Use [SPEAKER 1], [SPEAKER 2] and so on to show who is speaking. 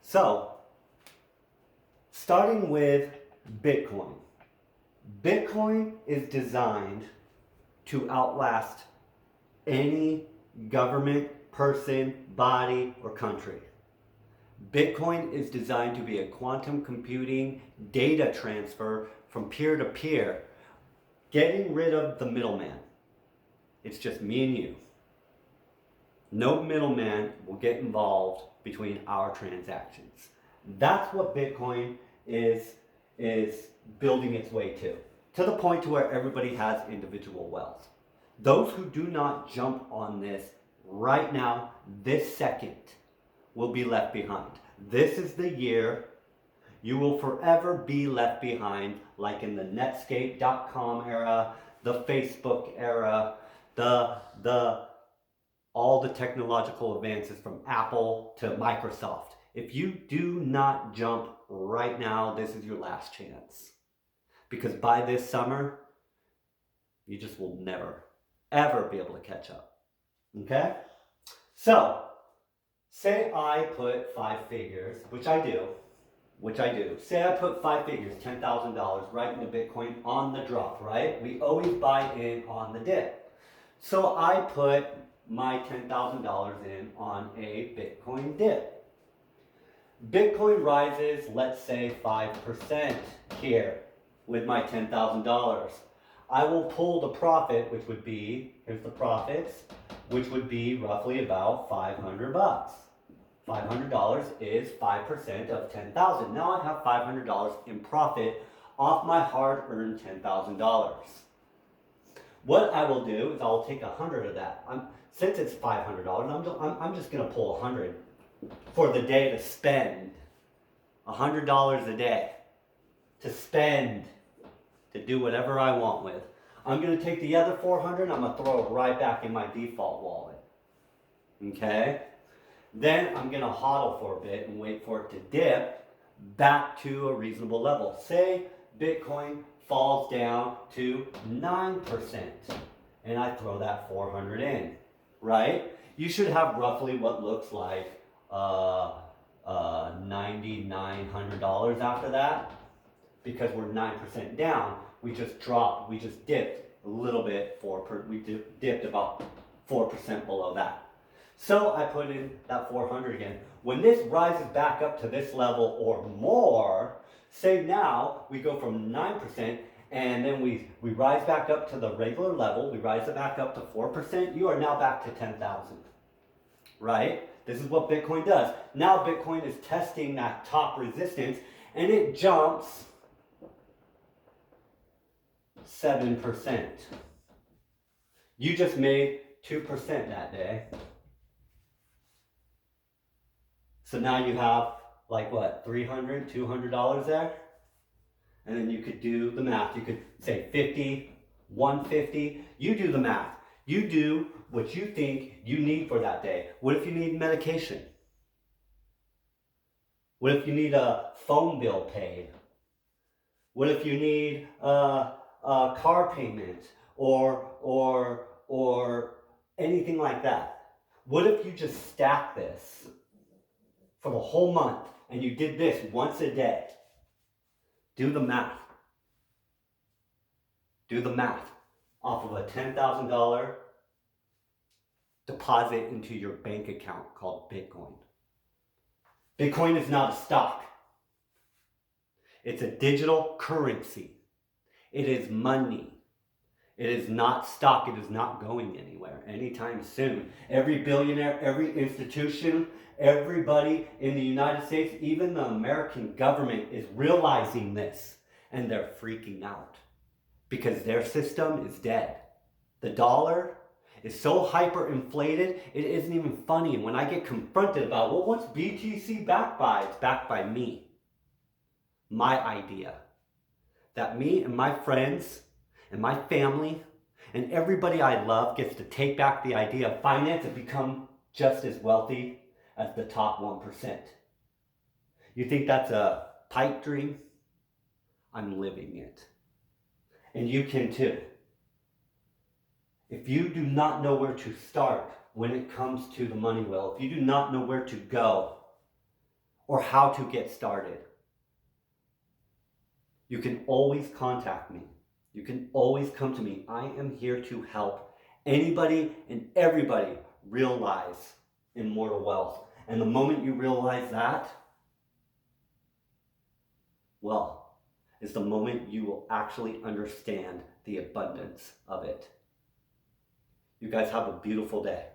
[SPEAKER 1] So, starting with Bitcoin. Bitcoin is designed to outlast any government, person, body, or country. Bitcoin is designed to be a quantum computing data transfer from peer to peer, getting rid of the middleman. It's just me and you. No middleman will get involved between our transactions. That's what Bitcoin is building its way to the point to where everybody has individual wealth. Those who do not jump on this right now, this second, will be left behind. This is the year you will forever be left behind, like in the Netscape.com era, the Facebook era, all the technological advances from Apple to Microsoft. If you do not jump right now, this is your last chance. Because by this summer, you just will never, ever be able to catch up. Okay? So, say I put 5 figures, which I do. Say I put 5 figures, $10,000 right into Bitcoin on the drop, right? We always buy in on the dip. So I put my $10,000 in on a Bitcoin dip. Bitcoin rises, let's say 5% here with my $10,000. I will pull the profit, which would be, here's the profits, which would be roughly about $500. $500 is 5% of 10,000. Now I have $500 in profit off my hard-earned $10,000. What I will do is I'll take 100 of that. Since it's $500, I'm just going to pull 100 for the day to spend. $100 a day to spend, to do whatever I want with. I'm going to take the other 400 and I'm going to throw it right back in my default wallet. Okay? Then I'm going to hodl for a bit and wait for it to dip back to a reasonable level. Say Bitcoin falls down to 9% and I throw that 400 in, right? You should have roughly what looks like $9,900 after that, because we're 9% down. We just dipped a little bit, we dipped about 4% below that. So I put in that 400 again. When this rises back up to this level or more, say now we go from 9% and then we rise back up to the regular level, we rise it back up to 4%, you are now back to 10,000, right? This is what Bitcoin does. Now Bitcoin is testing that top resistance and it jumps 7%. You just made 2% that day. So now you have like what, $300, $200 there? And then you could do the math. You could say 50, 150. You do the math. You do what you think you need for that day. What if you need medication? What if you need a phone bill paid? What if you need a car payment or anything like that? What if you just stack this for the whole month and you did this once a day? Do the math. Do the math off of a $10,000 deposit into your bank account called Bitcoin. Bitcoin is not a stock. It's a digital currency. It is money. It is not stock. It is not going anywhere anytime soon. Every billionaire, every institution, everybody in the United States, even the American government is realizing this, and they're freaking out because their system is dead. The dollar is so hyperinflated, it isn't even funny. And when I get confronted about, well, what's BTC backed by? It's backed by me. My idea. That me and my friends and my family and everybody I love gets to take back the idea of finance and become just as wealthy as the top 1%. You think that's a pipe dream? I'm living it. And you can too. If you do not know where to start when it comes to the money wheel, if you do not know where to go, or how to get started, you can always contact me. You can always come to me. I am here to help anybody and everybody realize immortal wealth. And the moment you realize that, well, is the moment you will actually understand the abundance of it. You guys have a beautiful day.